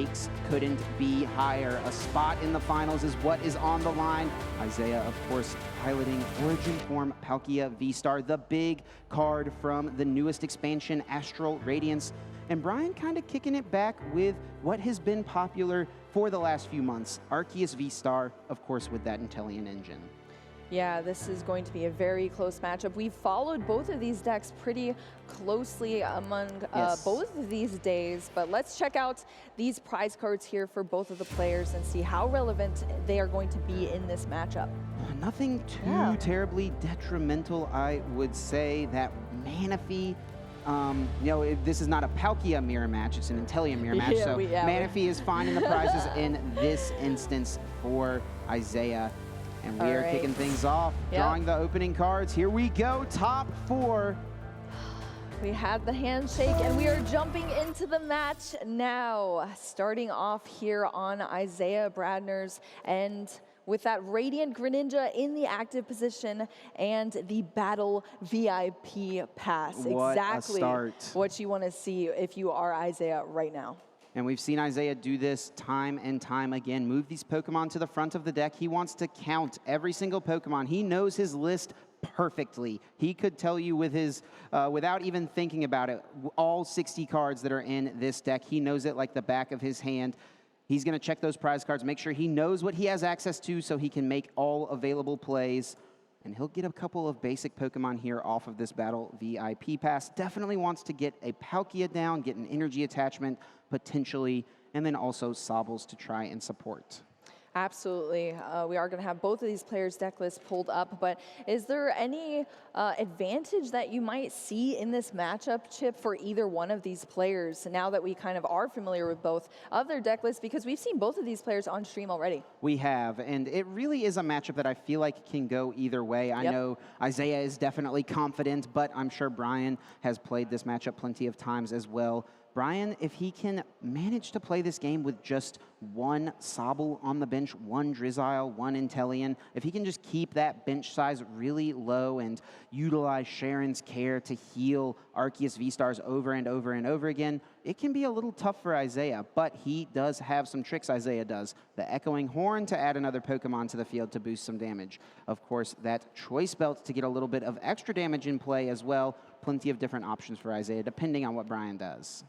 stakes couldn't be higher. A spot in the finals is what is on the line. Isaiah, of course, piloting Origin Form Palkia VSTAR, the big card from the newest expansion, Astral Radiance. And Brian kind of kicking it back with what has been popular for the last few months, Arceus VSTAR, of course, with that Inteleon engine. Yeah, this is going to be a very close matchup. We've followed both of these decks pretty closely among both of these days, but let's check out these prize cards here for both of the players and see how relevant they are going to be in this matchup. Nothing too terribly detrimental, I would say. That Manaphy, this is not a Palkia mirror match, it's an Inteleon mirror match, so Manaphy is finding the prizes in this instance for Isaiah. And we are kicking things off, drawing the opening cards. Here we go, top 4. We had the handshake, and we are jumping into the match now. Starting off here on Isaiah Bradner's end with that Radiant Greninja in the active position and the Battle VIP pass. What exactly a start. What you want to see if you are Isaiah right now. And we've seen Isaiah do this time and time again. Move these Pokemon to the front of the deck. He wants to count every single Pokemon. He knows his list perfectly. He could tell you with his, without even thinking about it, all 60 cards that are in this deck. He knows it like the back of his hand. He's going to check those prize cards, make sure he knows what he has access to so he can make all available plays. And he'll get a couple of basic Pokemon here off of this Battle VIP pass. Definitely wants to get a Palkia down, get an energy attachment, potentially, and then also Sobbles to try and support. Absolutely. We are going to have both of these players' deck lists pulled up, but is there any advantage that you might see in this matchup, Chip, for either one of these players now that we kind of are familiar with both of their deck lists, because we've seen both of these players on stream already? We have, and it really is a matchup that I feel like can go either way. I know Isaiah is definitely confident, but I'm sure Brian has played this matchup plenty of times as well. Brian, if he can manage to play this game with just one Sobble on the bench, one Drizzile, one Inteleon, if he can just keep that bench size really low and utilize Sharon's care to heal Arceus VSTARs over and over and over again, it can be a little tough for Isaiah, but he does have some tricks, Isaiah does. The Echoing Horn to add another Pokemon to the field to boost some damage. Of course, that Choice Belt to get a little bit of extra damage in play as well. Plenty of different options for Isaiah, depending on what Brian does.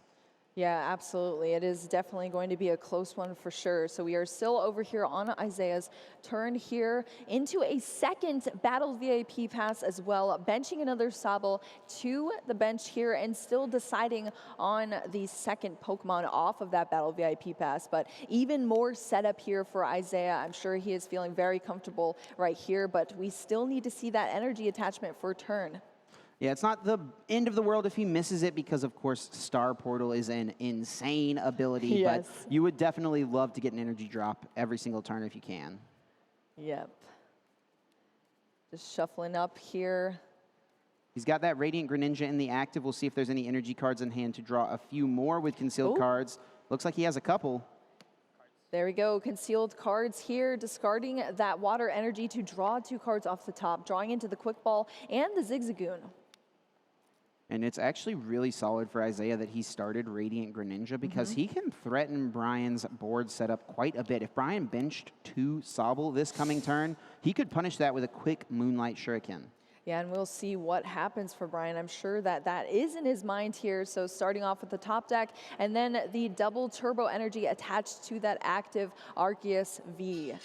Yeah, absolutely. It is definitely going to be a close one for sure. So we are still over here on Isaiah's turn here into a second Battle VIP pass as well, benching another Sobble to the bench here and still deciding on the second Pokemon off of that Battle VIP pass. But even more setup here for Isaiah. I'm sure he is feeling very comfortable right here, but we still need to see that energy attachment for turn. Yeah, it's not the end of the world if he misses it because, of course, Star Portal is an insane ability, but you would definitely love to get an energy drop every single turn if you can. Yep. Just shuffling up here. He's got that Radiant Greninja in the active. We'll see if there's any energy cards in hand to draw a few more with concealed cards. Looks like he has a couple. There we go, concealed cards here, discarding that water energy to draw 2 cards off the top, drawing into the Quick Ball and the Zigzagoon. And it's actually really solid for Isaiah that he started Radiant Greninja because he can threaten Brian's board setup quite a bit. If Brian benched 2 Sobble this coming turn, he could punish that with a quick Moonlight Shuriken. Yeah, and we'll see what happens for Brian. I'm sure that that is in his mind here. So starting off with the top deck and then the double turbo energy attached to that active Arceus V.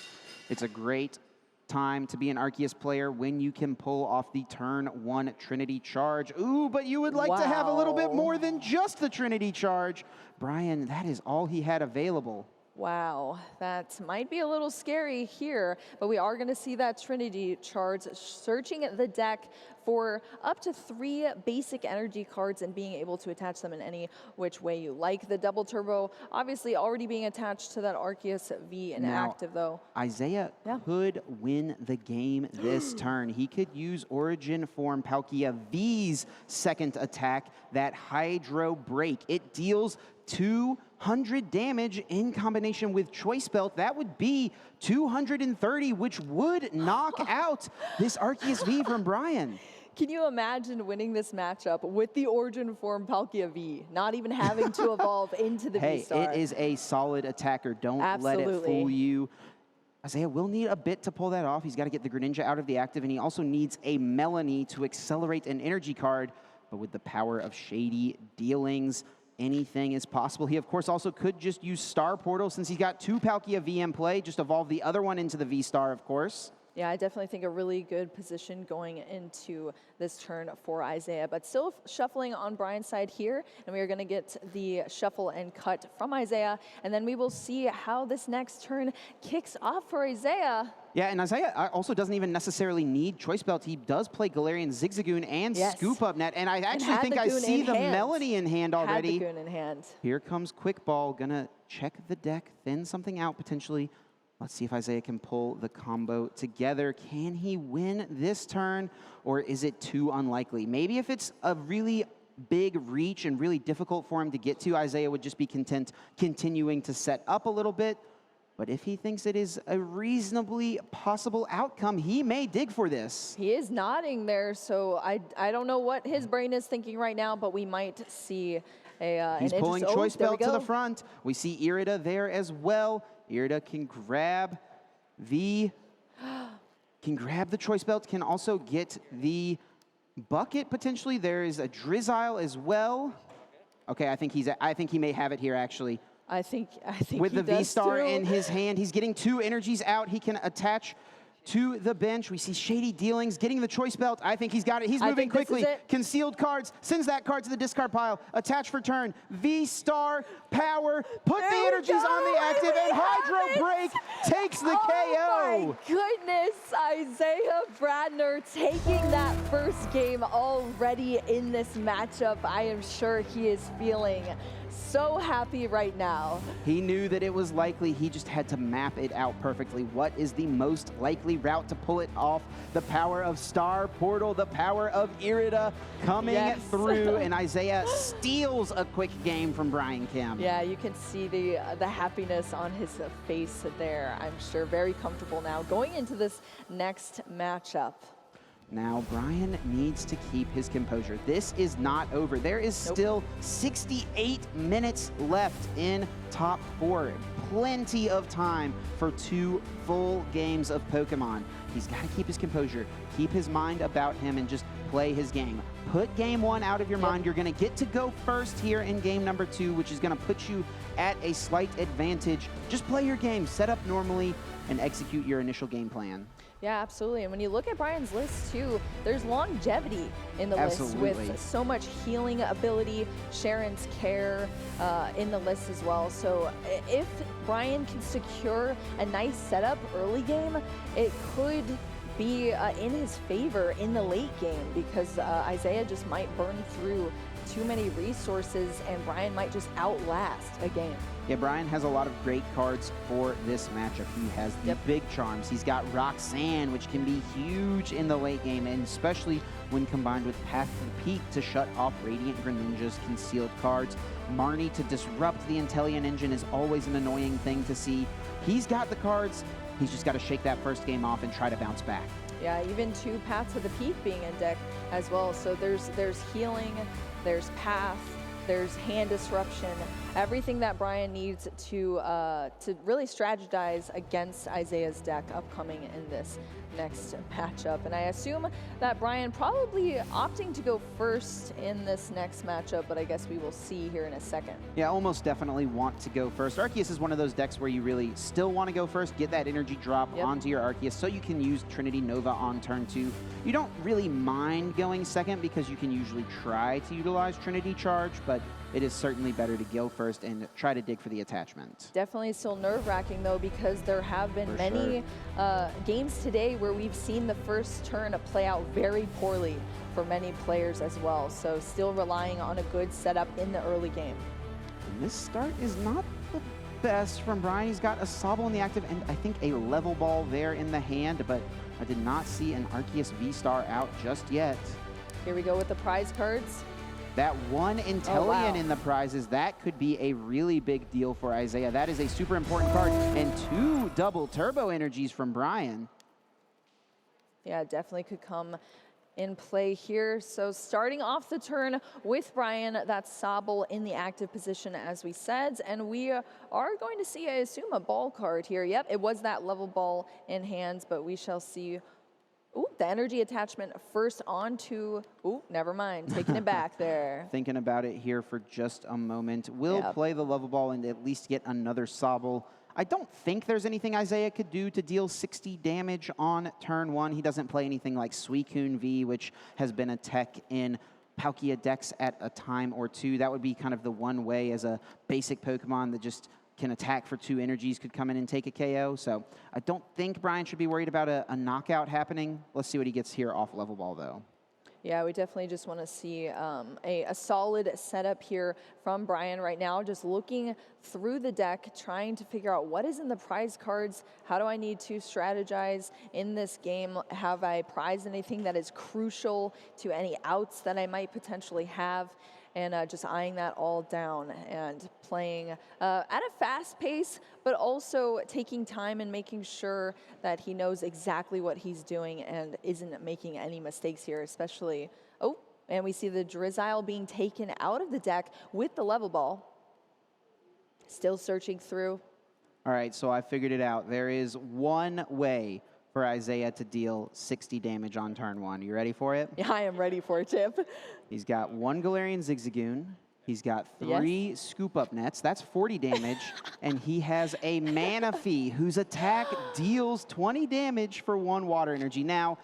It's a great time to be an Arceus player when you can pull off the turn 1 Trinity Charge. Ooh, but you would like to have a little bit more than just the Trinity Charge. Brian, that is all he had available. Wow, that might be a little scary here, but we are going to see that Trinity Charge searching the deck for up to 3 basic energy cards and being able to attach them in any which way you like. The double turbo obviously already being attached to that Arceus V in active though. Isaiah could win the game this turn. He could use Origin Form Palkia V's second attack, that Hydro Break. It deals 200 damage in combination with Choice Belt. That would be 230, which would knock out this Arceus V from Brian. Can you imagine winning this matchup with the Origin form Palkia V, not even having to evolve into the V-Star? It is a solid attacker. Don't let it fool you. Isaiah will need a bit to pull that off. He's got to get the Greninja out of the active, and he also needs a Melanie to accelerate an energy card. But with the power of Shady Dealings, anything is possible. He, of course, also could just use Star Portal since he's got 2 Palkia V in play. Just evolve the other one into the V-Star, of course. Yeah, I definitely think a really good position going into this turn for Isaiah, but still shuffling on Brian's side here, and we are going to get the shuffle and cut from Isaiah, and then we will see how this next turn kicks off for Isaiah. Yeah, and Isaiah also doesn't even necessarily need Choice Belt. He does play Galarian Zigzagoon and Scoop Up Net, and I actually think I see the Melanie in hand already. Had the Goon in hand. Here comes Quick Ball, gonna check the deck, thin something out potentially. Let's see if Isaiah can pull the combo together. Can he win this turn, or is it too unlikely? Maybe if it's a really big reach and really difficult for him to get to, Isaiah would just be content continuing to set up a little bit. But if he thinks it is a reasonably possible outcome, he may dig for this. He is nodding there, so I don't know what his brain is thinking right now, but we might see He's pulling Choice Belt to the front. We see Irida there as well. Irida can grab the Choice Belt, can also get the bucket potentially. There is a Drizzile as well. Okay, I think he may have it here actually. I think with the V-Star in his hand, he's getting 2 energies out. He can attach to the bench. We see Shady Dealings getting the Choice Belt. I think he's got it. He's moving quickly. Concealed cards, sends that card to the discard pile. Attach for turn. V-Star, power, put the energies on the active, and Hydro Break takes the KO. Oh my goodness, Isaiah Bradner taking that first game already in this matchup. I am sure he is feeling so happy right now. He knew that it was likely. He just had to map it out perfectly. What is the most likely route to pull it off? The power of Star Portal, the power of Irida coming through, and Isaiah steals a quick game from Brian Kim. Yeah, you can see the happiness on his face there. I'm sure very comfortable now going into this next matchup. Now, Brian needs to keep his composure. This is not over. There is still 68 minutes left in top 4. Plenty of time for 2 full games of Pokemon. He's got to keep his composure, keep his mind about him, and just play his game. Put game 1 out of your mind. You're going to get to go first here in game number 2, which is going to put you at a slight advantage. Just play your game, set up normally, and execute your initial game plan. Yeah, absolutely. And when you look at Brian's list too, there's longevity in the list with so much healing ability, Sharon's care in the list as well. So if Brian can secure a nice setup early game, it could be in his favor in the late game, because Isaiah just might burn through too many resources and Brian might just outlast a game. Yeah, Brian has a lot of great cards for this matchup. He has the big charms. He's got Roxanne, which can be huge in the late game, and especially when combined with Path to the Peak to shut off Radiant Greninja's concealed cards. Marnie to disrupt the Inteleon engine is always an annoying thing to see. He's got the cards. He's just got to shake that first game off and try to bounce back. Yeah, even 2 Paths to the Peak being in deck as well. So there's healing, there's Path, there's hand disruption, everything that Brian needs to really strategize against Isaiah's deck upcoming in this next matchup. And I assume that Brian probably opting to go first in this next matchup, but I guess we will see here in a second. Yeah, almost definitely want to go first. Arceus is one of those decks where you really still want to go first, get that energy drop onto your Arceus so you can use Trinity Nova on turn 2. You don't really mind going second because you can usually try to utilize Trinity Charge, but it is certainly better to go first and try to dig for the attachment. Definitely still nerve-wracking though, because there have been many games today where we've seen the first turn play out very poorly for many players as well. So still relying on a good setup in the early game. And this start is not the best from Brian. He's got a Sobble in the active and I think a Level Ball there in the hand, but I did not see an Arceus V-Star out just yet. Here we go with the prize cards. That 1 Inteleon in the prizes, that could be a really big deal for Isaiah. That is a super important card. And 2 double turbo energies from Brian. Yeah, definitely could come in play here. So starting off the turn with Brian, that's Sobble in the active position as we said, and we are going to see, I assume, a ball card here. Yep, it was that level ball in hand, but we shall see. Ooh, the energy attachment first onto, ooh, never mind, taking it back there. Thinking about it here for just a moment. We'll play the level ball and at least get another Sobble. I don't think there's anything Isaiah could do to deal 60 damage on turn 1. He doesn't play anything like Suicune V, which has been a tech in Palkia decks at a time or two. That would be kind of the one way as a basic Pokemon that just can attack for 2 energies could come in and take a KO. So I don't think Brian should be worried about a knockout happening. Let's see what he gets here off level ball, though. Yeah, we definitely just want to see a solid setup here from Brian right now, just looking through the deck, trying to figure out what is in the prize cards, how do I need to strategize in this game, have I prized anything that is crucial to any outs that I might potentially have, and just eyeing that all down and playing at a fast pace, but also taking time and making sure that he knows exactly what he's doing and isn't making any mistakes here, especially, oh, and we see the Drizzile being taken out of the deck with the level ball. Still searching through. All right, so I figured it out. There is one way for Isaiah to deal 60 damage on turn 1. You ready for it? Yeah, I am ready for it, Chip. He's got 1 Galarian Zigzagoon. He's got 3 scoop-up nets. That's 40 damage. And he has a Manaphy, whose attack deals 20 damage for 1 water energy. Now,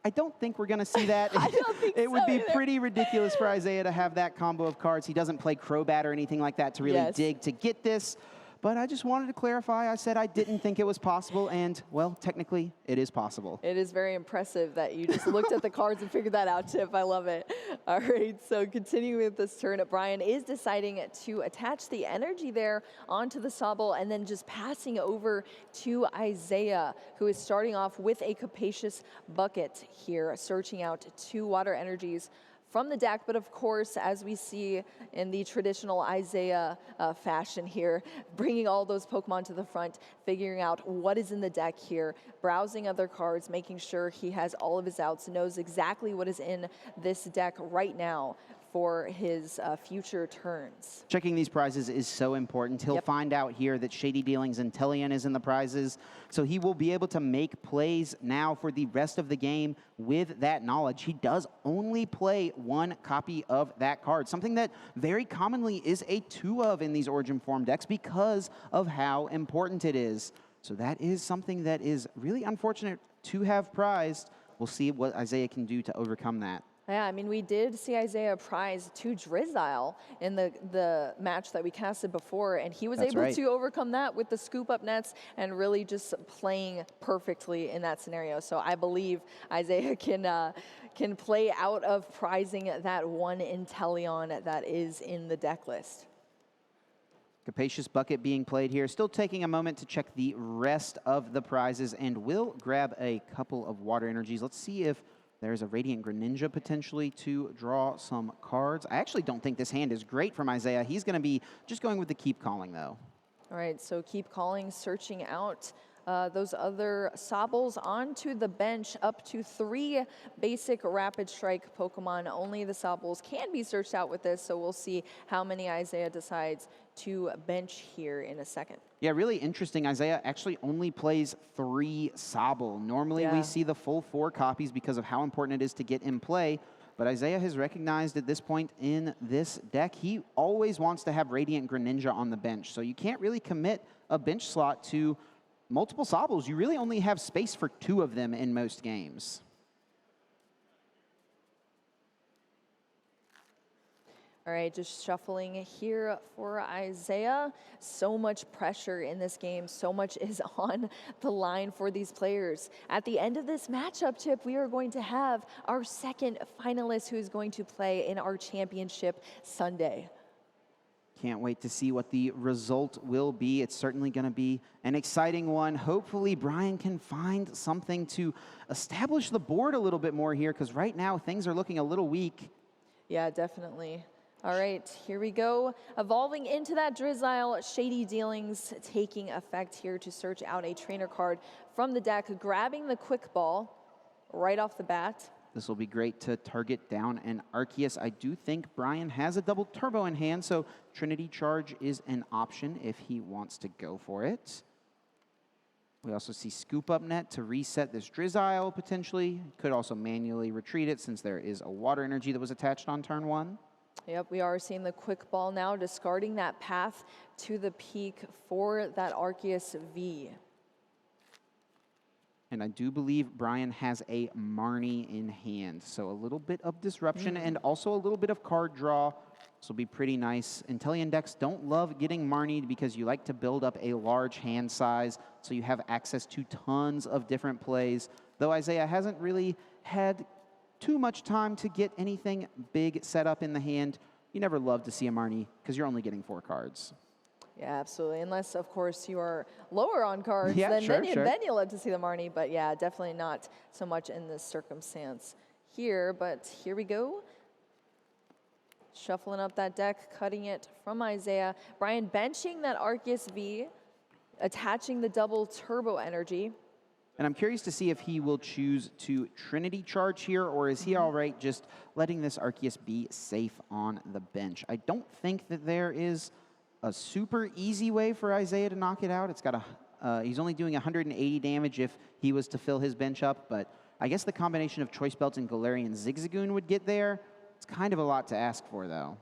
I don't think we're going to see that. I don't think it would be either. pretty ridiculous for Isaiah to have that combo of cards. He doesn't play Crobat or anything like that to really dig to get this. But I just wanted to clarify. I said I didn't think it was possible, and, well, technically, it is possible. It is very impressive that you just looked at the cards and figured that out, Chip. I love it. All right, so continuing with this turn, Brian is deciding to attach the energy there onto the Sobble and then just passing over to Isaiah, who is starting off with a Capacious Bucket here, searching out 2 water energies from the deck, but of course, as we see in the traditional Isaiah fashion here, bringing all those Pokemon to the front, figuring out what is in the deck here, browsing other cards, making sure he has all of his outs, knows exactly what is in this deck right now for his future turns. Checking these prizes is so important. He'll find out here that Shady Dealings Inteleon is in the prizes, so he will be able to make plays now for the rest of the game with that knowledge. He does only play 1 copy of that card, something that very commonly is a 2 of in these Origin Form decks because of how important it is. So that is something that is really unfortunate to have prized. We'll see what Isaiah can do to overcome that. Yeah, I mean, we did see Isaiah prize 2 Drizzile in the match that we casted before, and he was able to overcome that with the scoop-up nets and really just playing perfectly in that scenario. So I believe Isaiah can play out of prizing that 1 Inteleon that is in the deck list. Capacious Bucket being played here. Still taking a moment to check the rest of the prizes, and we'll grab a couple of water energies. Let's see if there's a Radiant Greninja potentially to draw some cards. I actually don't think this hand is great from Isaiah. He's going to be just going with the Keep Calling, though. All right, so Keep Calling, searching out those other Sobbles onto the bench, up to 3 basic Rapid Strike Pokemon. Only the Sobbles can be searched out with this, so we'll see how many Isaiah decides to bench here in a second. Yeah, really interesting. Isaiah actually only plays 3 Sobble. Normally we see the full 4 copies because of how important it is to get in play. But Isaiah has recognized at this point in this deck, he always wants to have Radiant Greninja on the bench. So you can't really commit a bench slot to multiple Sobbles. You really only have space for 2 of them in most games. All right, just shuffling here for Isaiah. So much pressure in this game. So much is on the line for these players. At the end of this matchup, Chip, we are going to have our 2nd finalist who is going to play in our championship Sunday. Can't wait to see what the result will be. It's certainly going to be an exciting one. Hopefully, Brian can find something to establish the board a little bit more here, because right now things are looking a little weak. Yeah, definitely. All right, here we go. Evolving into that Drizzile, Shady Dealings taking effect here to search out a trainer card from the deck, grabbing the Quick Ball right off the bat. This will be great to target down an Arceus. I do think Brian has a double turbo in hand, so Trinity Charge is an option if he wants to go for it. We also see Scoop Up Net to reset this Drizzile potentially. Could also manually retreat it since there is a water energy that was attached on turn 1. Yep, we are seeing the quick ball now, discarding that path to the peak for that Arceus V. And I do believe Brian has a Marnie in hand. So a little bit of disruption and also a little bit of card draw. This will be pretty nice. Inteleon decks don't love getting Marnied because you like to build up a large hand size so you have access to tons of different plays. Though Isaiah hasn't really had too much time to get anything big set up in the hand, you never love to see a Marnie because you're only getting 4 cards. Yeah, absolutely. Unless, of course, you are lower on cards, Yeah, then sure. you'll love to see the Marnie. But yeah, definitely not so much in this circumstance here. But here we go. Shuffling up that deck, cutting it from Isaiah. Brian benching that Arceus V, attaching the double turbo energy. And I'm curious to see if he will choose to Trinity Charge here, or is he all right just letting this Arceus be safe on the bench? I don't think that there is a super easy way for Isaiah to knock it out. It's got he's only doing 180 damage if he was to fill his bench up, but I guess the combination of Choice Belt and Galarian Zigzagoon would get there. It's kind of a lot to ask for, though.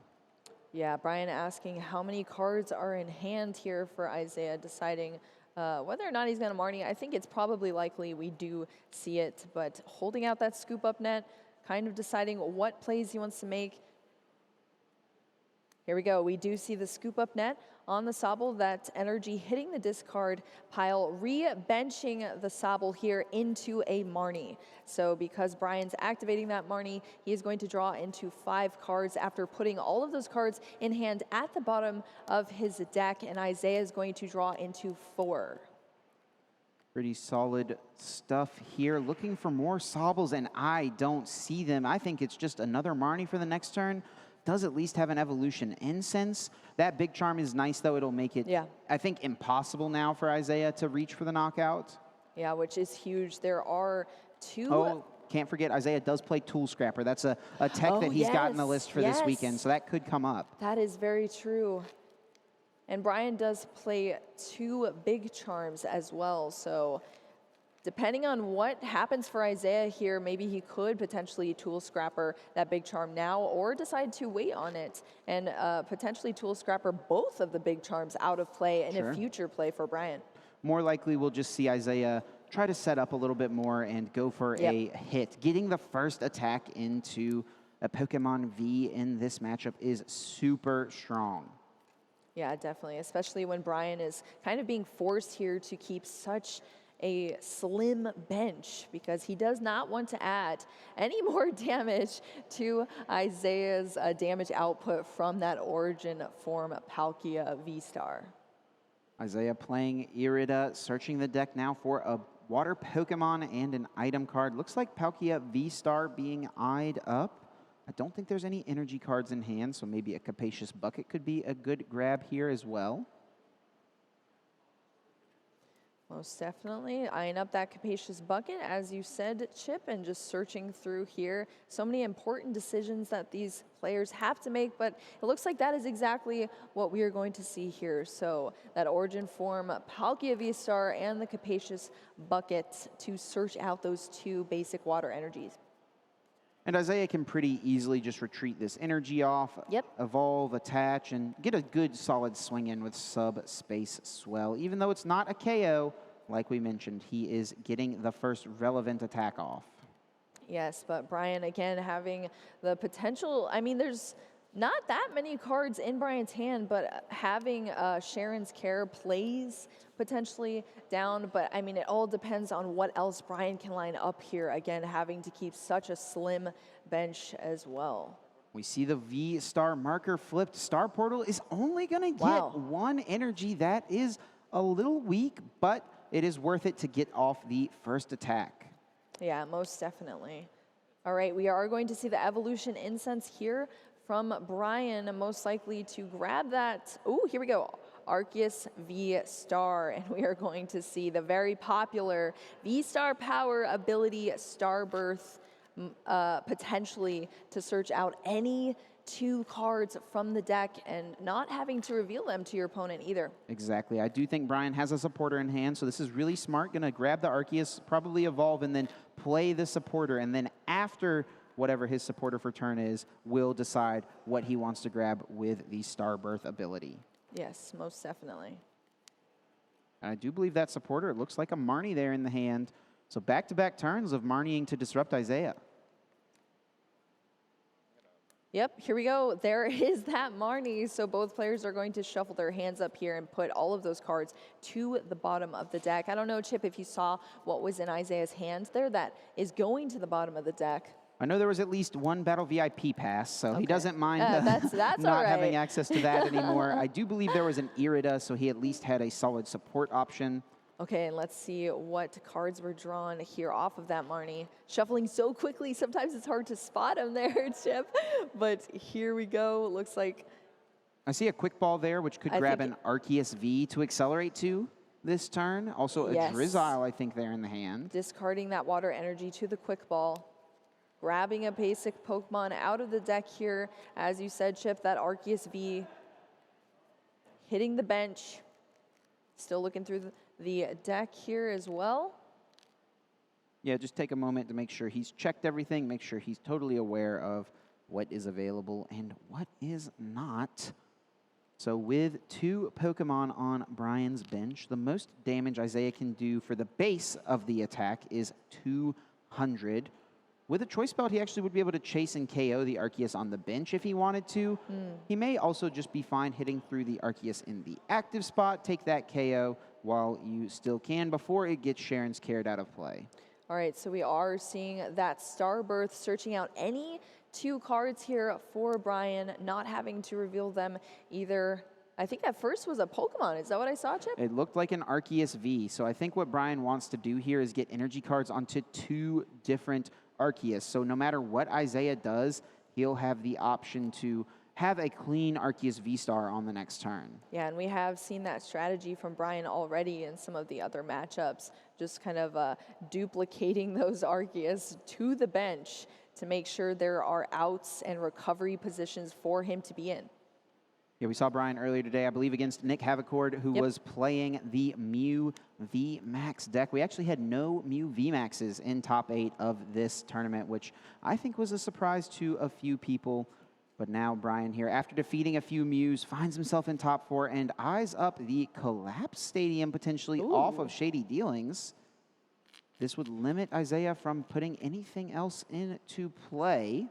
Yeah, Brian asking how many cards are in hand here for Isaiah, deciding whether or not he's going to Marnie. I think it's probably likely we do see it, but holding out that Scoop Up Net, kind of deciding what plays he wants to make. Here we go. We do see the Scoop Up Net on the Sobble. That energy hitting the discard pile, re-benching the Sobble here into a Marnie. So because Brian's activating that Marnie, he is going to draw into 5 cards after putting all of those cards in hand at the bottom of his deck, and Isaiah is going to draw into 4. Pretty solid stuff here. Looking for more Sobbles, and I don't see them. I think it's just another Marnie for the next turn. Does at least have an evolution incense. That big charm is nice, though. It'll make it, I think, impossible now for Isaiah to reach for the knockout. Yeah, which is huge. There are 2. Oh, can't forget, Isaiah does play Tool Scrapper. That's a tech that he's got in the list for this weekend, so that could come up. That is very true. And Brian does play 2 big charms as well, so depending on what happens for Isaiah here, maybe he could potentially Tool Scrapper that big charm now or decide to wait on it and potentially Tool Scrapper both of the big charms out of play in a future play for Brian. More likely, we'll just see Isaiah try to set up a little bit more and go for a hit. Getting the first attack into a Pokemon V in this matchup is super strong. Yeah, definitely, especially when Brian is kind of being forced here to keep such a slim bench because he does not want to add any more damage to Isaiah's damage output from that origin form Palkia VSTAR. Isaiah playing Irida, searching the deck now for a water Pokemon and an item card. Looks like Palkia VSTAR being eyed up. I don't think there's any energy cards in hand, so maybe a Capacious Bucket could be a good grab here as well. Most definitely. Eyeing up that Capacious Bucket, as you said, Chip, and just searching through here. So many important decisions that these players have to make, but it looks like that is exactly what we are going to see here. So that origin form, Palkia VSTAR, and the Capacious Bucket to search out those 2 basic water energies. And Isaiah can pretty easily just retreat this energy off, evolve, attach, and get a good solid swing in with Subspace Swell. Even though it's not a KO, like we mentioned, he is getting the first relevant attack off. Yes, but Brian, again, having the potential, I mean, there's not that many cards in Brian's hand, but having Sharon's Care plays potentially down. But I mean, it all depends on what else Brian can line up here. Again, having to keep such a slim bench as well. We see the V-Star marker flipped. Star Portal is only going to get 1 energy. That is a little weak, but it is worth it to get off the first attack. Yeah, most definitely. All right, we are going to see the Evolution Incense here from Brian, most likely to grab that. Oh, here we go. Arceus VSTAR, and we are going to see the very popular VSTAR Power ability Starbirth potentially to search out any 2 cards from the deck and not having to reveal them to your opponent either. Exactly. I do think Brian has a supporter in hand, so this is really smart. Going to grab the Arceus, probably evolve, and then play the supporter. And then after whatever his supporter for turn is, will decide what he wants to grab with the Starbirth ability. Yes, most definitely. And I do believe that supporter, it looks like a Marnie there in the hand. So back-to-back turns of Marnieing to disrupt Isaiah. Yep, here we go. There is that Marnie. So both players are going to shuffle their hands up here and put all of those cards to the bottom of the deck. I don't know, Chip, if you saw what was in Isaiah's hands there that is going to the bottom of the deck. I know there was at least one Battle VIP pass, so he doesn't mind that's not having access to that anymore. I do believe there was an Irida, so he at least had a solid support option. Okay, and let's see what cards were drawn here off of that Marnie. Shuffling so quickly, sometimes it's hard to spot him there, Chip. But here we go. Looks like... I see a quick ball there, which could grab an Arceus V to accelerate to this turn. Also a Drizzile, I think, there in the hand. Discarding that water energy to the quick ball. Grabbing a basic Pokemon out of the deck here. As you said, Chip, that Arceus V hitting the bench. Still looking through the deck here as well. Yeah, just take a moment to make sure he's checked everything, make sure he's totally aware of what is available and what is not. So with 2 Pokemon on Brian's bench, the most damage Isaiah can do for the base of the attack is 200. With a choice belt, he actually would be able to chase and KO the Arceus on the bench if he wanted to. He may also just be fine hitting through the Arceus in the active spot, take that KO while you still can before it gets Sharon's Carrot out of play. All right, so we are seeing that Starbirth searching out any 2 cards here for Brian, not having to reveal them either. I think at first was a Pokemon. Is that what I saw, Chip? It looked like an Arceus V. So I think what Brian wants to do here is get energy cards onto 2 different Arceus. So no matter what Isaiah does, he'll have the option to have a clean Arceus VSTAR on the next turn. Yeah, and we have seen that strategy from Brian already in some of the other matchups, just kind of duplicating those Arceus to the bench to make sure there are outs and recovery positions for him to be in. Yeah, we saw Brian earlier today, I believe, against Nick Havicord, who was playing the Mew VMAX deck. We actually had no Mew VMAXs in top 8 of this tournament, which I think was a surprise to a few people. But now Brian here, after defeating a few Mews, finds himself in top 4 and eyes up the Collapse Stadium potentially off of Shady Dealings. This would limit Isaiah from putting anything else into play.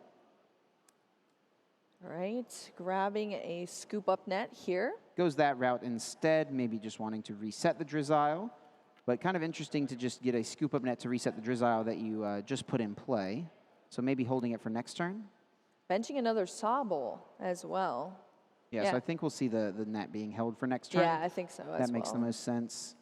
All right, grabbing a scoop up net here. Goes that route instead, maybe just wanting to reset the Drizzile. But kind of interesting to just get a scoop up net to reset the Drizzile that you just put in play. So maybe holding it for next turn. Benching another Sobble as well. Yeah, so I think we'll see the net being held for next turn. Yeah, I think so as well. That makes the most sense.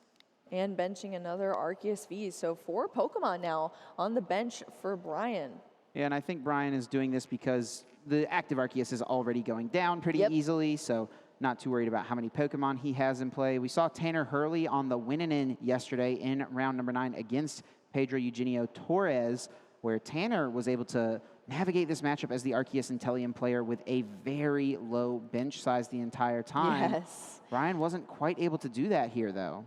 And benching another Arceus V. So 4 Pokemon now on the bench for Brian. Yeah, and I think Brian is doing this because the active Arceus is already going down pretty easily, so not too worried about how many Pokemon he has in play. We saw Tanner Hurley on the win-in yesterday in round number 9 against Pedro Eugenio Torres, where Tanner was able to navigate this matchup as the Arceus Inteleon player with a very low bench size the entire time. Yes. Brian wasn't quite able to do that here, though.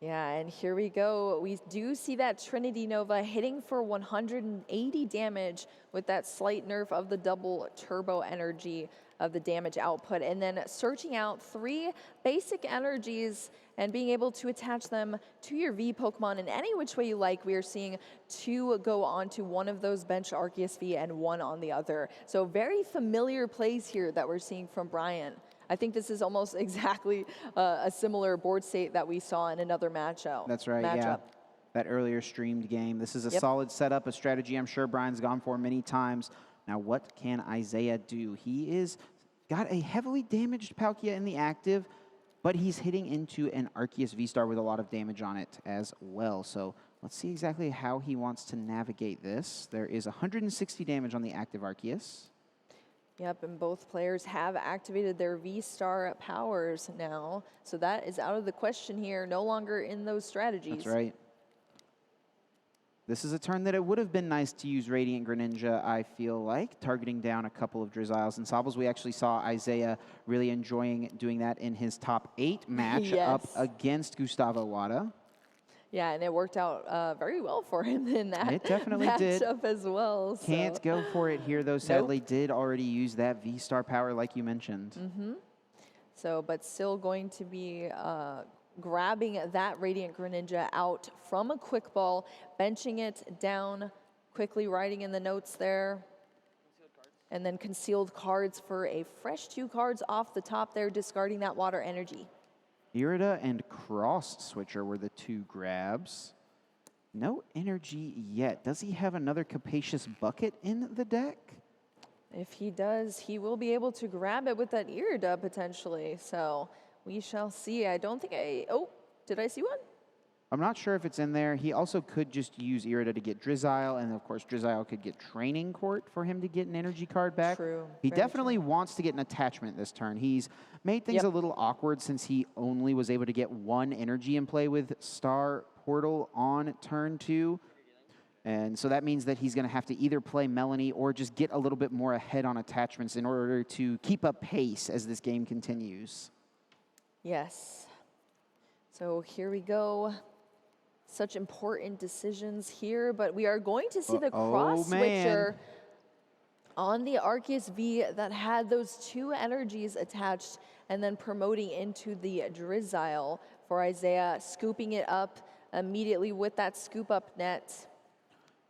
Yeah, and here we go. We do see that Trinity Nova hitting for 180 damage with that slight nerf of the double turbo energy of the damage output, and then searching out 3 basic energies and being able to attach them to your V Pokemon in any which way you like. We are seeing 2 go onto one of those bench Arceus V and 1 on the other. So very familiar plays here that we're seeing from Brian. I think this is almost exactly a similar board state that we saw in another matchup. That's right, yeah. That earlier streamed game. This is a solid setup, a strategy I'm sure Brian's gone for many times. Now, what can Isaiah do? He is got a heavily damaged Palkia in the active, but he's hitting into an Arceus VSTAR with a lot of damage on it as well. So let's see exactly how he wants to navigate this. There is 160 damage on the active Arceus. Yep, and both players have activated their V-Star powers now. So that is out of the question here, no longer in those strategies. That's right. This is a turn that it would have been nice to use Radiant Greninja, I feel like, targeting down a couple of Drizzles and Sobbles. We actually saw Isaiah really enjoying doing that in his top 8 match up against Gustavo Wada. Yeah, and it worked out very well for him in that it definitely did. matchup as well. Can't go for it here, though. Sadly, did already use that V-Star power like you mentioned. So, but still going to be grabbing that Radiant Greninja out from a quick ball, benching it down, quickly writing in the notes there. And then concealed cards for a fresh 2 cards off the top there, discarding that water energy. Irida and Cross Switcher were the 2 grabs. No energy yet. Does he have another Capacious Bucket in the deck? If he does, he will be able to grab it with that Irida potentially. So we shall see. I don't think oh, did I see one? I'm not sure if it's in there. He also could just use Irida to get Drizzile, and of course Drizzile could get Training Court for him to get an energy card back. True. He definitely wants to get an attachment this turn. He's made things a little awkward since he only was able to get 1 energy in play with Star Portal on turn 2. And so that means that he's going to have to either play Melanie or just get a little bit more ahead on attachments in order to keep up pace as this game continues. Yes. So here we go. Such important decisions here, but we are going to see the cross switcher on the Arceus V that had those 2 energies attached and then promoting into the Drizzile for Isaiah, scooping it up immediately with that scoop up net.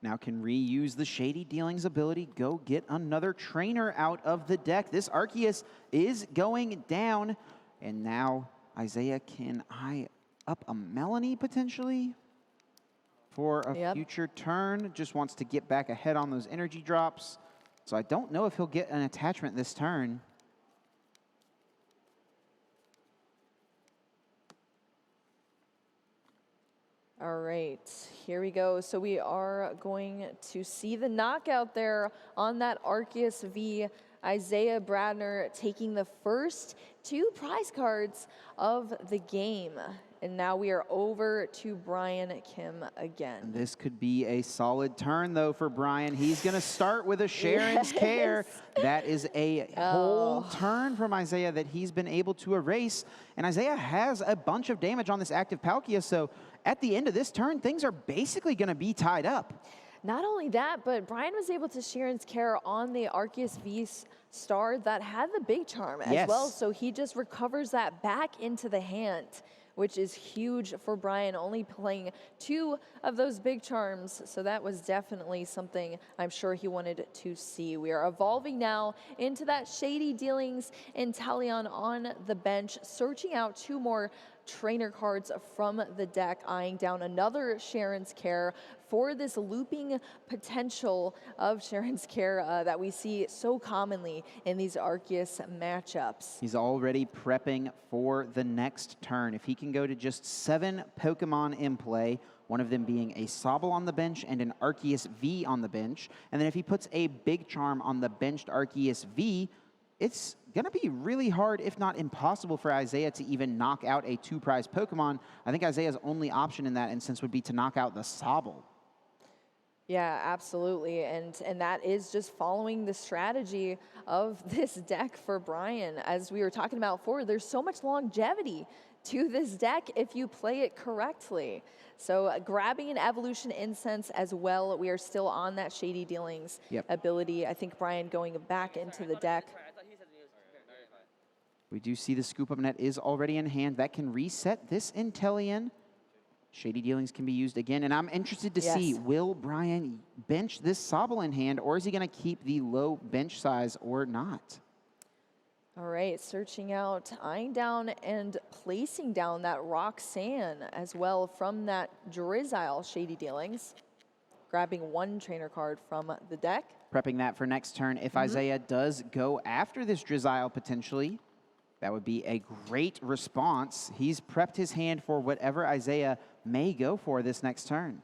Now can reuse the Shady Dealings ability, go get another trainer out of the deck. This Arceus is going down, and now Isaiah can eye up a Melanie potentially for a future turn. Just wants to get back ahead on those energy drops. So I don't know if he'll get an attachment this turn. All right, here we go. So we are going to see the knockout there on that Arceus V. Isaiah Bradner taking the first 2 prize cards of the game. And now we are over to Brian Kim again. This could be a solid turn, though, for Brian. He's going to start with a Sharon's Care. That is a whole turn from Isaiah that he's been able to erase. And Isaiah has a bunch of damage on this active Palkia, so at the end of this turn, things are basically going to be tied up. Not only that, but Brian was able to Sharon's Care on the Arceus VSTAR that had the big charm as well. So he just recovers that back into the hand, which is huge for Brian, only playing 2 of those big charms. So that was definitely something I'm sure he wanted to see. We are evolving now into that Shady Dealings Inteleon on the bench, searching out 2 more trainer cards from the deck, eyeing down another Sharon's Care for this looping potential of Sharon's Care that we see so commonly in these Arceus matchups. He's already prepping for the next turn. If he can go to just 7 Pokemon in play, one of them being a Sobble on the bench and an Arceus V on the bench, and then if he puts a Big Charm on the benched Arceus V, it's going to be really hard, if not impossible, for Isaiah to even knock out a 2-prize Pokemon. I think Isaiah's only option in that instance would be to knock out the Sobble. Yeah, absolutely. And that is just following the strategy of this deck for Brian. As we were talking about before, there's so much longevity to this deck if you play it correctly. So grabbing an Evolution Incense as well. We are still on that Shady Dealings ability. I think Brian going back into the deck. We do see the Scoop Up Net is already in hand. That can reset this Inteleon. Shady Dealings can be used again, and I'm interested to see, will Brian bench this Sobble in hand, or is he going to keep the low bench size or not? All right, searching out, eyeing down and placing down that Roxanne as well from that Drizzile Shady Dealings. Grabbing 1 trainer card from the deck. Prepping that for next turn. If Isaiah does go after this Drizzile potentially, that would be a great response. He's prepped his hand for whatever Isaiah may go for this next turn.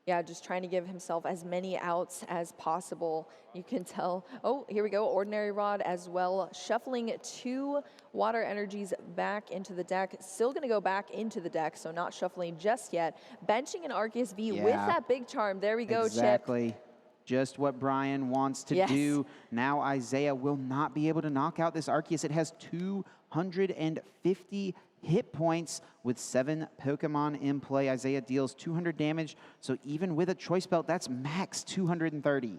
Yeah, just trying to give himself as many outs as possible. You can tell, oh, here we go, Ordinary Rod as well. Shuffling 2 water energies back into the deck. Still gonna go back into the deck, so not shuffling just yet. Benching an Arceus V with that big charm. There we go, Chip. Exactly. Just what Brian wants to do. Now Isaiah will not be able to knock out this Arceus. It has 250 hit points with 7 Pokemon in play. Isaiah deals 200 damage, so even with a choice belt, that's max 230.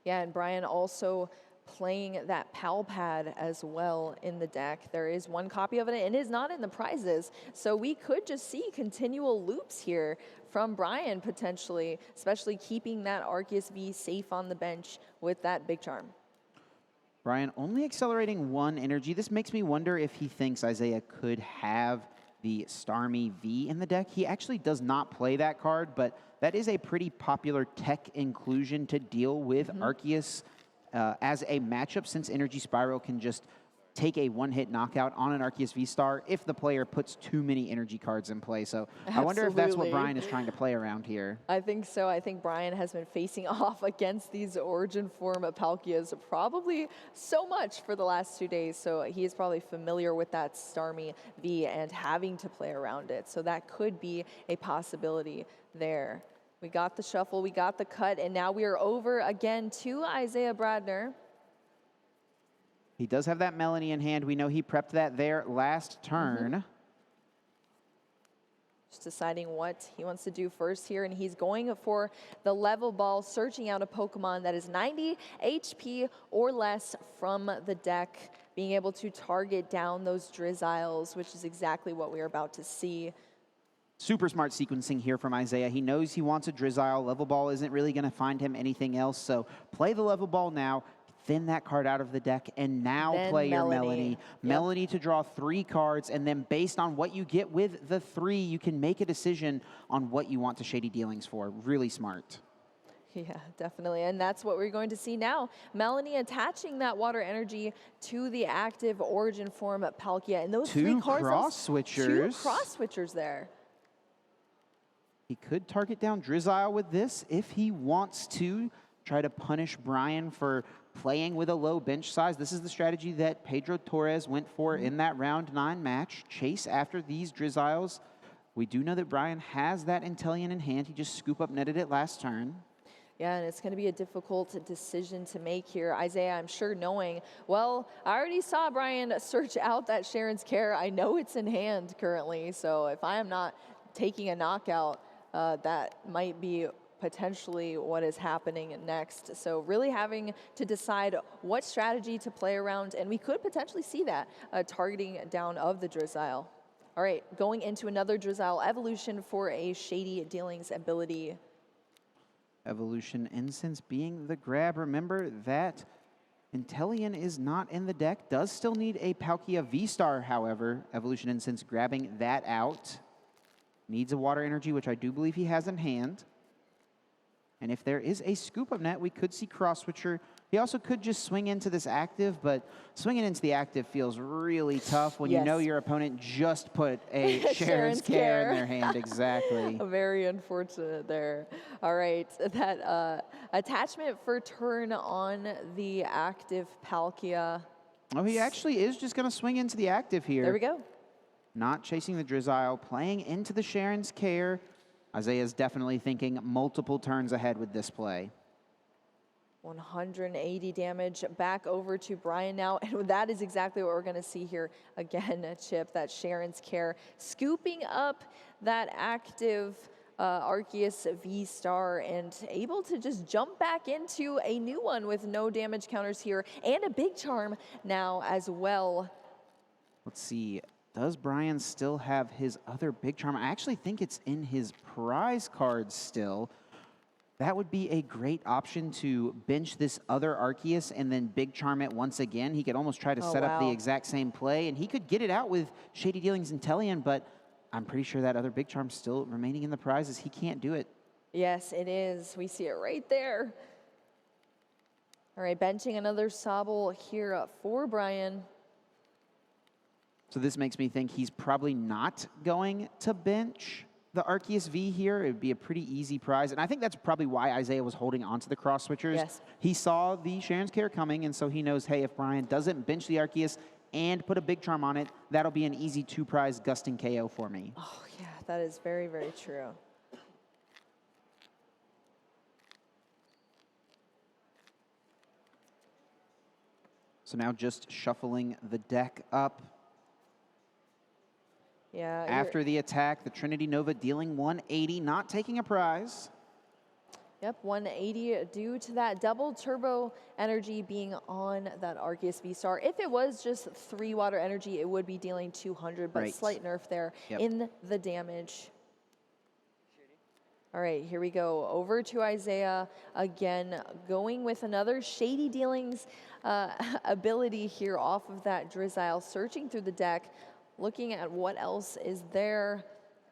Yeah, and Brian also playing that Pal Pad as well in the deck. There is 1 copy of it, and it is not in the prizes, so we could just see continual loops here from Brian potentially, especially keeping that Arceus V safe on the bench with that big charm. Brian only accelerating 1 energy. This makes me wonder if he thinks Isaiah could have the Starmie V in the deck. He actually does not play that card, but that is a pretty popular tech inclusion to deal with Arceus as a matchup, since Energy Spiral can just take a 1-hit knockout on an Arceus VSTAR if the player puts too many energy cards in play. So I wonder if that's what Brian is trying to play around here. I think so. I think Brian has been facing off against these Origin form Palkias probably so much for the last 2 days. So he is probably familiar with that Starmie V and having to play around it. So that could be a possibility there. We got the shuffle, we got the cut, and now we are over again to Isaiah Bradner. He does have that Melanie in hand. We know he prepped that there last turn. Just deciding what he wants to do first here, and he's going for the level ball, searching out a Pokemon that is 90 HP or less from the deck, being able to target down those Drizziles, which is exactly what we're about to see. Super smart sequencing here from Isaiah. He knows he wants a Drizzile. Level ball isn't really going to find him anything else, so play the level ball now. Thin that card out of the deck, and now then play your Melanie. Melanie to draw 3 cards, and then based on what you get with the 3, you can make a decision on what you want to Shady Dealings for. Really smart. Yeah, definitely, and that's what we're going to see now. Melanie attaching that water energy to the active Origin form at Palkia, and those 3 cards, 2 cross switchers there. He could target down Drizzile with this if he wants to. Try to punish Brian for playing with a low bench size. This is the strategy that Pedro Torres went for in that round 9 match. Chase after these Drizziles. We do know that Brian has that Inteleon in hand. He just scoop up netted it last turn. Yeah, and it's going to be a difficult decision to make here. Isaiah, I'm sure knowing, well, I already saw Brian search out that Sharon's Care. I know it's in hand currently, so if I am not taking a knockout, that might be potentially what is happening next. So really having to decide what strategy to play around, and we could potentially see that targeting down of the Drizzile. All right, going into another Drizzile evolution for a Shady Dealings ability. Evolution Incense being the grab. Remember that Inteleon is not in the deck. Does still need a Palkia VSTAR, however. Evolution Incense grabbing that out. Needs a water energy, which I do believe he has in hand. And if there is a scoop of net, we could see Cross Switcher. He also could just swing into this active, but swinging into the active feels really tough when you know your opponent just put a Sharon's Care in their hand. Exactly. Very unfortunate there. All right, that attachment for turn on the active Palkia. Oh, he actually is just going to swing into the active here. There we go. Not chasing the Drizzile, playing into the Sharon's Care. Isaiah's definitely thinking multiple turns ahead with this play. 180 damage back over to Brian now, and that is exactly what we're going to see here again, Chip, that Sharon's Care scooping up that active Arceus VSTAR and able to just jump back into a new one with no damage counters here and a big charm now as well. Let's see. Does Brian still have his other big charm? I actually think it's in his prize cards still. That would be a great option to bench this other Arceus and then big charm it once again. He could almost try to set up the exact same play, and he could get it out with Shady Dealings Inteleon, but I'm pretty sure that other big charm's still remaining in the prizes. He can't do it. Yes, it is. We see it right there. All right, benching another Sobble here for Brian. So this makes me think he's probably not going to bench. the Arceus V here, it would be a pretty easy prize. And I think that's probably why Isaiah was holding onto the cross switchers. Yes. He saw the Sharon's Care coming, and so he knows, hey, if Brian doesn't bench the Arceus and put a big charm on it, that'll be an easy 2-prize gusting KO for me. Oh, yeah, that is very, very true. So now just shuffling the deck up. Yeah. After the attack, the Trinity Nova dealing 180, not taking a prize. Yep, 180 due to that double turbo energy being on that Arceus VSTAR. If it was just 3 water energy, it would be dealing 200, but Right. slight nerf there Yep. in the damage. All right, here we go. Over to Isaiah again, going with another Shady Dealings ability here off of that Drizzile, searching through the deck, looking at what else is there,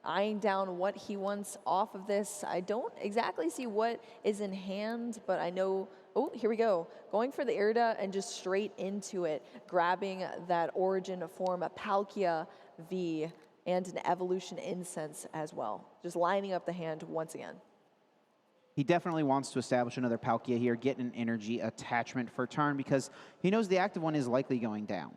eyeing down what he wants off of this. I don't exactly see what is in hand, but I know, oh, here we go. Going for the Irida and just straight into it, grabbing that Origin form, a Palkia V, and an Evolution Incense as well. Just lining up the hand once again. He definitely wants to establish another Palkia here, get an energy attachment for turn because he knows the active one is likely going down.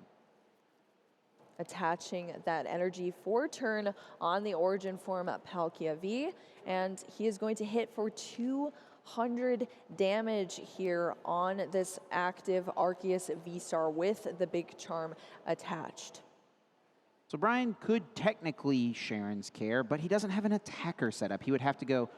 Attaching that energy for turn on the Origin form Palkia V, and he is going to hit for 200 damage here on this active Arceus VSTAR with the big charm attached. So Brian could technically Sharon's Care, but he doesn't have an attacker set up. He would have to go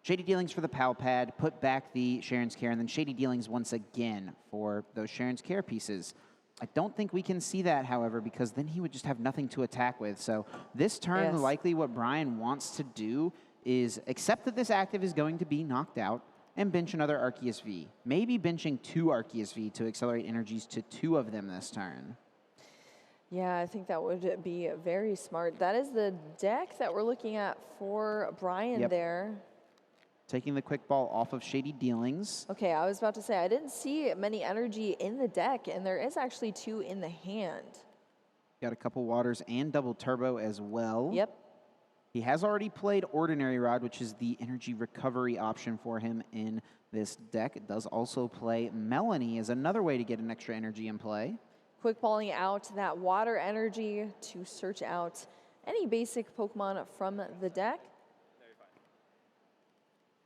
Shady Dealings for the Pal Pad, put back the Sharon's Care, and then Shady Dealings once again for those Sharon's Care pieces. I don't think we can see that, however, because then he would just have nothing to attack with. So this turn, Yes. likely what Brian wants to do is accept that this active is going to be knocked out and bench another Arceus V. Maybe benching 2 Arceus V to accelerate energies to 2 of them this turn. Yeah, I think that would be very smart. That is the deck that we're looking at for Brian Yep. there. Taking the quick ball off of Shady Dealings. Okay, I was about to say, I didn't see many energy in the deck, and there is actually 2 in the hand. Got a couple waters and double turbo as well. Yep. He has already played Ordinary Rod, which is the energy recovery option for him in this deck. It does also play Melanie as another way to get an extra energy in play. Quick balling out that water energy to search out any basic Pokemon from the deck.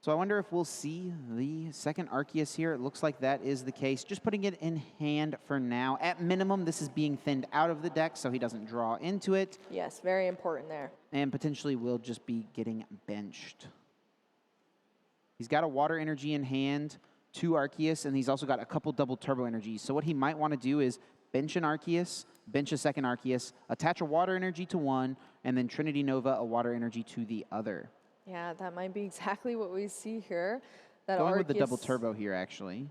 So I wonder if we'll see the second Arceus here. It looks like that is the case. Just putting it in hand for now. At minimum, this is being thinned out of the deck so he doesn't draw into it. Yes, very important there. And potentially will just be getting benched. He's got a water energy in hand, 2 Arceus, and he's also got a couple double turbo energies. So what he might want to do is bench an Arceus, bench a second Arceus, attach a water energy to one, and then Trinity Nova a water energy to the other. Yeah, that might be exactly what we see here. That Going with the Arceus double turbo here, actually.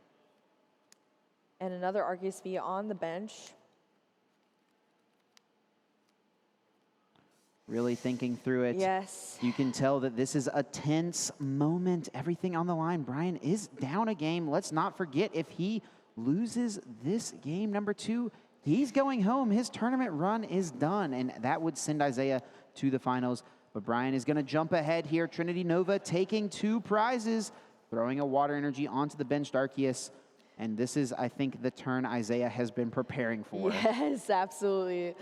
and another Arceus V on the bench. Really thinking through it. Yes. You can tell that this is a tense moment. Everything on the line. Brian is down a game. Let's not forget, if he loses this game number 2, he's going home. His tournament run is done, and that would send Isaiah to the finals. But Brian is going to jump ahead here. Trinity Nova taking 2 prizes, throwing a water energy onto the benched Arceus. And this is, I think, the turn Isaiah has been preparing for. Yes, absolutely.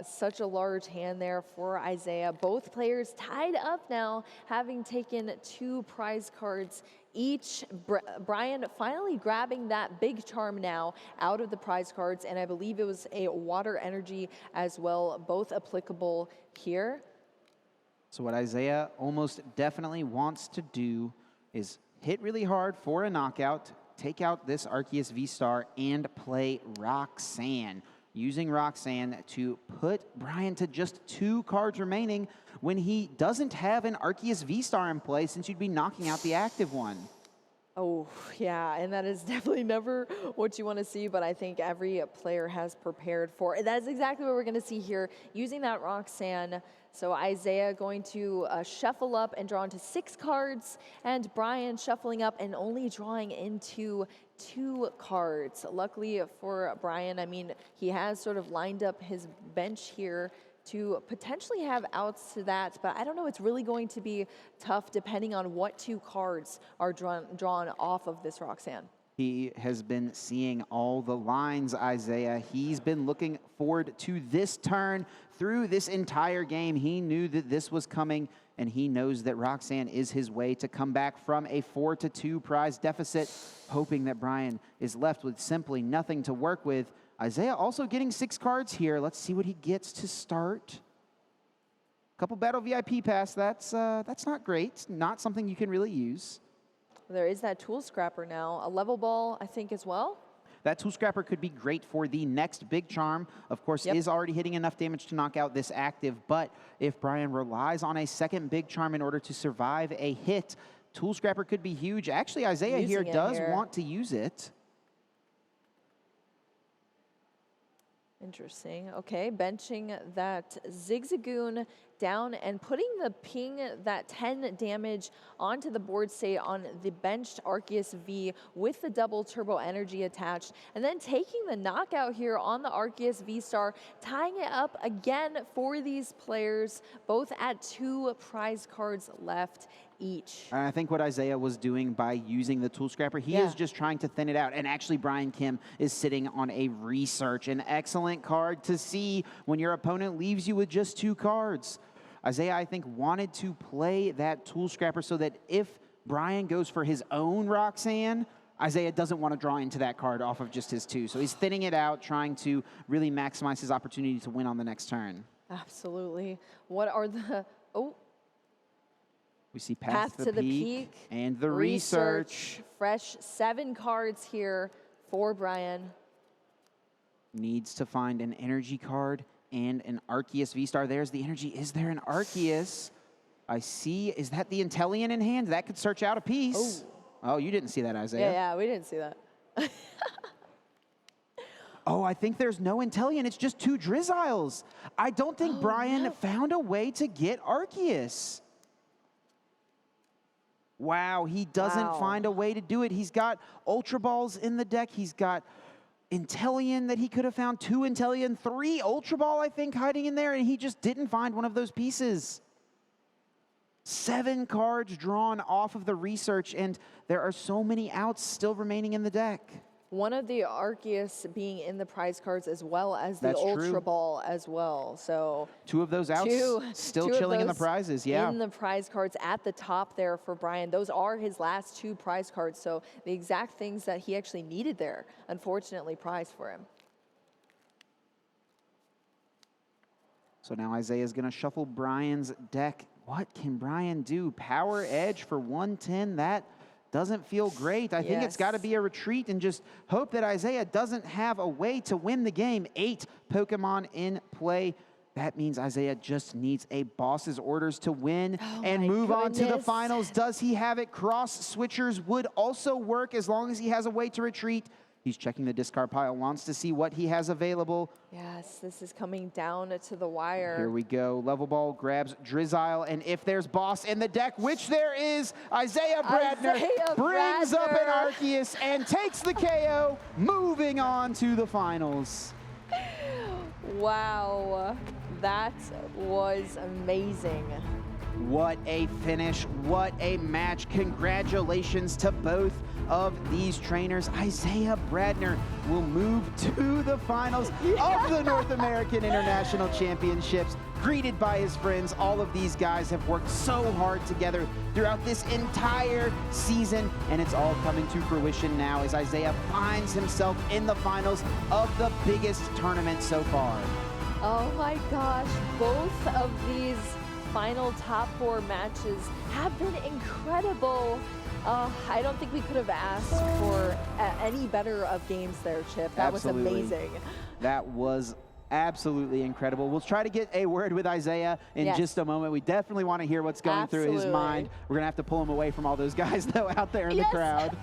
Such a large hand there for Isaiah. Both players tied up now, having taken 2 prize cards each. Brian finally grabbing that big charm now out of the prize cards, and I believe it was a water energy as well, both applicable here. So what Isaiah almost definitely wants to do is hit really hard for a knockout, take out this Arceus VSTAR, and play Roxanne. Using Roxanne to put Brian to just 2 cards remaining when he doesn't have an Arceus VSTAR in play, since you'd be knocking out the active one. Oh, yeah, and that is definitely never what you want to see, but I think every player has prepared for it. That is exactly what we're going to see here, using that Roxanne. So Isaiah going to shuffle up and draw into 6 cards, and Brian shuffling up and only drawing into 2 cards. Luckily for Brian, I mean, he has sort of lined up his bench here to potentially have outs to that, but I don't know, it's really going to be tough depending on what 2 cards are drawn off of this Roxanne. He has been seeing all the lines, Isaiah. He's been looking forward to this turn through this entire game. He knew that this was coming, and he knows that Roxanne is his way to come back from a 4-2 prize deficit, hoping that Brian is left with simply nothing to work with. Isaiah also getting 6 cards here. Let's see what he gets to start. Couple Battle VIP Pass, that's not great. Not something you can really use. There is that Tool Scrapper now. A Level Ball, I think, as well. That Tool Scrapper could be great for the next big charm. Of course, is already hitting enough damage to knock out this active, but if Brian relies on a second big charm in order to survive a hit, Tool Scrapper could be huge. Actually, Isaiah here does want to use it. Interesting. Okay, benching that Zigzagoon down and putting the ping, that 10 damage onto the board state on the benched Arceus V with the double turbo energy attached, and then taking the knockout here on the Arceus VSTAR, tying it up again for these players, both at 2 prize cards left each. I think what Isaiah was doing by using the Tool Scrapper, he is just trying to thin it out. And actually, Brian Kim is sitting on a Research, an excellent card to see when your opponent leaves you with just 2 cards. Isaiah, I think, wanted to play that Tool Scrapper so that if Brian goes for his own Roxanne, Isaiah doesn't want to draw into that card off of just his 2. So he's thinning it out, trying to really maximize his opportunity to win on the next turn. Absolutely. What are the... Oh. We see Path to the Peak and the Research. Fresh 7 cards here for Brian. Needs to find an energy card and an Arceus VSTAR. There's the energy. Is there an Arceus? I see. Is that the Inteleon in hand? That could search out a piece. Oh, you didn't see that, Isaiah. Yeah, we didn't see that. Oh, I think there's no Inteleon. It's just 2 Drizziles. I don't think Brian found a way to get Arceus. Wow, he doesn't find a way to do it. He's got Ultra Balls in the deck. He's got Inteleon that he could have found, 2 Inteleon, 3 Ultra Ball, I think, hiding in there, and he just didn't find one of those pieces. 7 cards drawn off of the Research, and there are so many outs still remaining in the deck. One of the Arceus being in the prize cards as well as the Ultra Ball as well. So 2 of those outs still chilling in the prizes, in the prize cards at the top there for Brian. Those are his last 2 prize cards. So the exact things that he actually needed there, unfortunately, prized for him. So now Isaiah's going to shuffle Brian's deck. What can Brian do? Power Edge for 110. That doesn't feel great. I think it's got to be a retreat and just hope that Isaiah doesn't have a way to win the game. 8 Pokemon in play. That means Isaiah just needs a boss's orders to win and move on to the finals. Does he have it? Cross switchers would also work as long as he has a way to retreat. He's checking the discard pile, wants to see what he has available. Yes, this is coming down to the wire. Here we go. Level Ball grabs Drizzile, and if there's boss in the deck, which there is, Isaiah Bradner brings up an Arceus and takes the KO, moving on to the finals. Wow, that was amazing. What a finish, what a match. Congratulations to both of these trainers. Isaiah Bradner will move to the finals of the North American International Championships, greeted by his friends. All of these guys have worked so hard together throughout this entire season, and it's all coming to fruition now as Isaiah finds himself in the finals of the biggest tournament so far. Oh my gosh, both of these final top 4 matches have been incredible. I don't think we could have asked for any better of games there, Chip. That was amazing. That was absolutely incredible. We'll try to get a word with Isaiah in just a moment. We definitely want to hear what's going through his mind. We're going to have to pull him away from all those guys, though, out there in the crowd.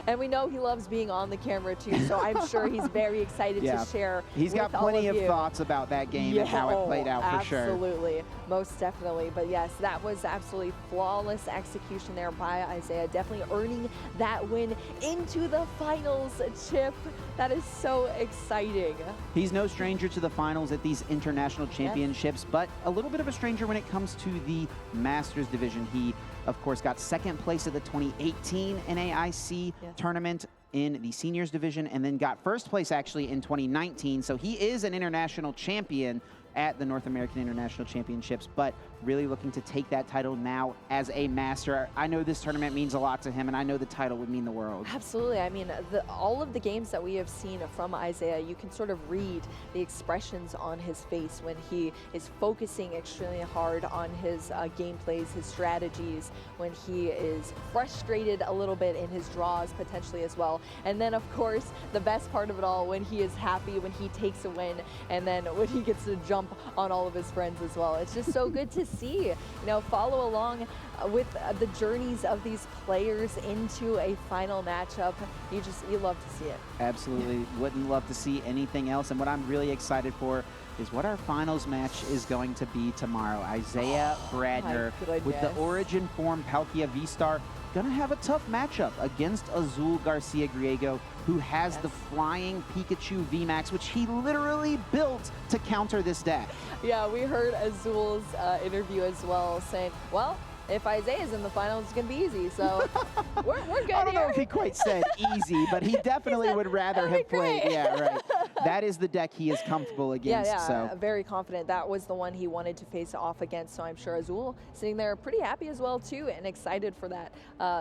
And we know he loves being on the camera, too, so I'm sure he's very excited to share. He's got plenty of thoughts about that game and how it played out for sure. Absolutely. Most definitely. But yes, that was absolutely flawless execution there by Isaiah. Definitely earning that win into the finals, Chip. That is so exciting. He's no stranger to the the finals at these international championships, but a little bit of a stranger when it comes to the Masters division. He, of course, got second place at the 2018 NAIC tournament in the seniors division, and then got first place actually in 2019. So he is an international champion at the North American International Championships, but really looking to take that title now as a master. I know this tournament means a lot to him, and I know the title would mean the world. Absolutely. I mean, all of the games that we have seen from Isaiah, you can sort of read the expressions on his face when he is focusing extremely hard on his gameplays, his strategies, when he is frustrated a little bit in his draws potentially as well. And then, of course, the best part of it all, when he is happy, when he takes a win, and then when he gets to jump on all of his friends as well. It's just so good to see, you know, follow along with the journeys of these players into a final matchup. You love to see it. Absolutely. Wouldn't love to see anything else. And what I'm really excited for is what our finals match is going to be tomorrow. Isaiah Bradner with the Origin form Palkia VSTAR gonna have a tough matchup against Azul Garcia Griego, who has the flying Pikachu VMAX, which he literally built to counter this deck. Yeah, we heard Azul's interview as well, saying, well, if Isaiah's in the finals, it's going to be easy. So we're good I don't know if he quite said easy, but he definitely would rather have played. Yeah, right. That is the deck he is comfortable against. So very confident. That was the one he wanted to face off against. So I'm sure Azul sitting there pretty happy as well too, and excited for that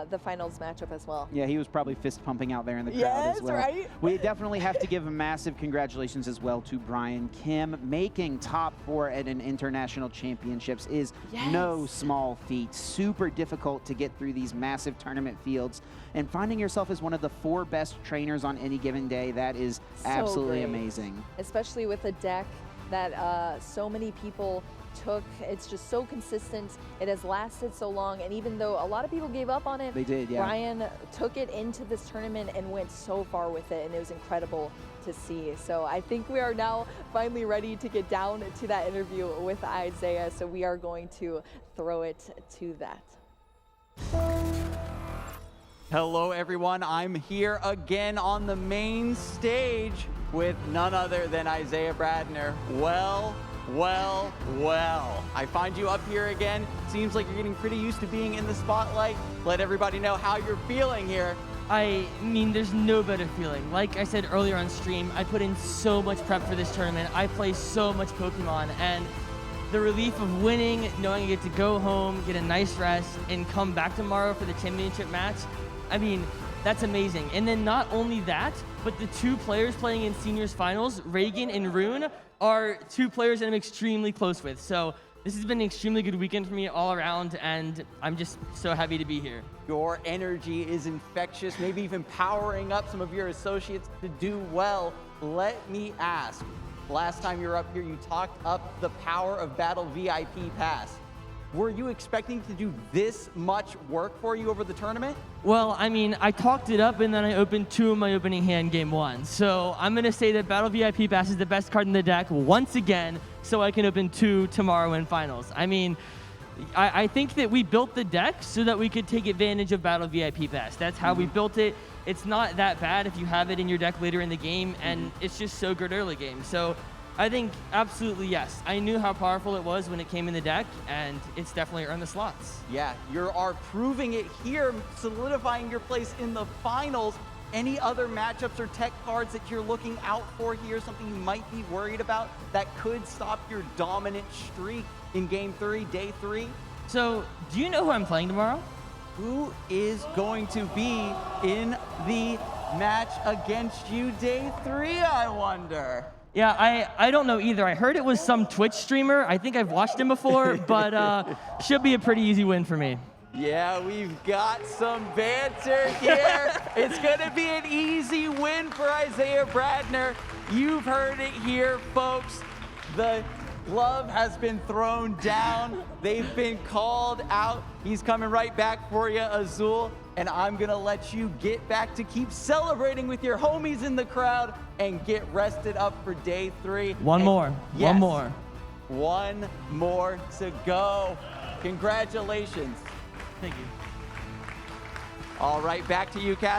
the finals matchup as well. Yeah, he was probably fist pumping out there in the crowd as well. Right. We definitely have to give a massive congratulations as well to Brian Kim. Making top 4 at an international championships is no small feat. Super difficult to get through these massive tournament fields, and finding yourself as one of the 4 best trainers on any given day, that is absolutely amazing. Especially with a deck that so many people took. It's just so consistent. It has lasted so long, and even though a lot of people gave up on it, they did. Yeah. Brian took it into this tournament and went so far with it, and it was incredible to see. So I think we are now finally ready to get down to that interview with Isaiah. So we are going to throw it to that. Hello everyone, I'm here again on the main stage with none other than Isaiah Bradner. Well, I find you up here again. Seems like you're getting pretty used to being in the spotlight. Let everybody know how you're feeling here. I mean, there's no better feeling. Like I said earlier on stream, I put in so much prep for this tournament. I play so much Pokemon, and the relief of winning, knowing I get to go home, get a nice rest, and come back tomorrow for the championship match, I mean, that's amazing. And then not only that, but the 2 players playing in seniors finals, Reagan and Rune, are 2 players that I'm extremely close with. So this has been an extremely good weekend for me all around, and I'm just so happy to be here. Your energy is infectious, maybe even powering up some of your associates to do well. Let me ask, last time you were up here, you talked up the power of Battle VIP Pass. Were you expecting to do this much work for you over the tournament? Well, I mean, I talked it up, and then I opened 2 of my opening hand game 1. So I'm going to say that Battle VIP Pass is the best card in the deck once again, so I can open 2 tomorrow in finals. I mean, I think that we built the deck so that we could take advantage of Battle VIP Pass. That's how we built it. It's not that bad if you have it in your deck later in the game, and it's just so good early game. So I think absolutely yes. I knew how powerful it was when it came in the deck, and it's definitely earned the slots. Yeah, you are proving it here, solidifying your place in the finals. Any other matchups or tech cards that you're looking out for here, something you might be worried about that could stop your dominant streak in Game 3, Day 3? So, do you know who I'm playing tomorrow? Who is going to be in the match against you Day 3, I wonder? Yeah, I don't know either. I heard it was some Twitch streamer. I think I've watched him before, but should be a pretty easy win for me. Yeah, we've got some banter here. It's going to be an easy win for Isaiah Bradner. You've heard it here, folks. The glove has been thrown down. They've been called out. He's coming right back for you, Azul. And I'm going to let you get back to keep celebrating with your homies in the crowd and get rested up for Day 3. One more. One more to go. Congratulations. Thank you. All right, back to you, Kat.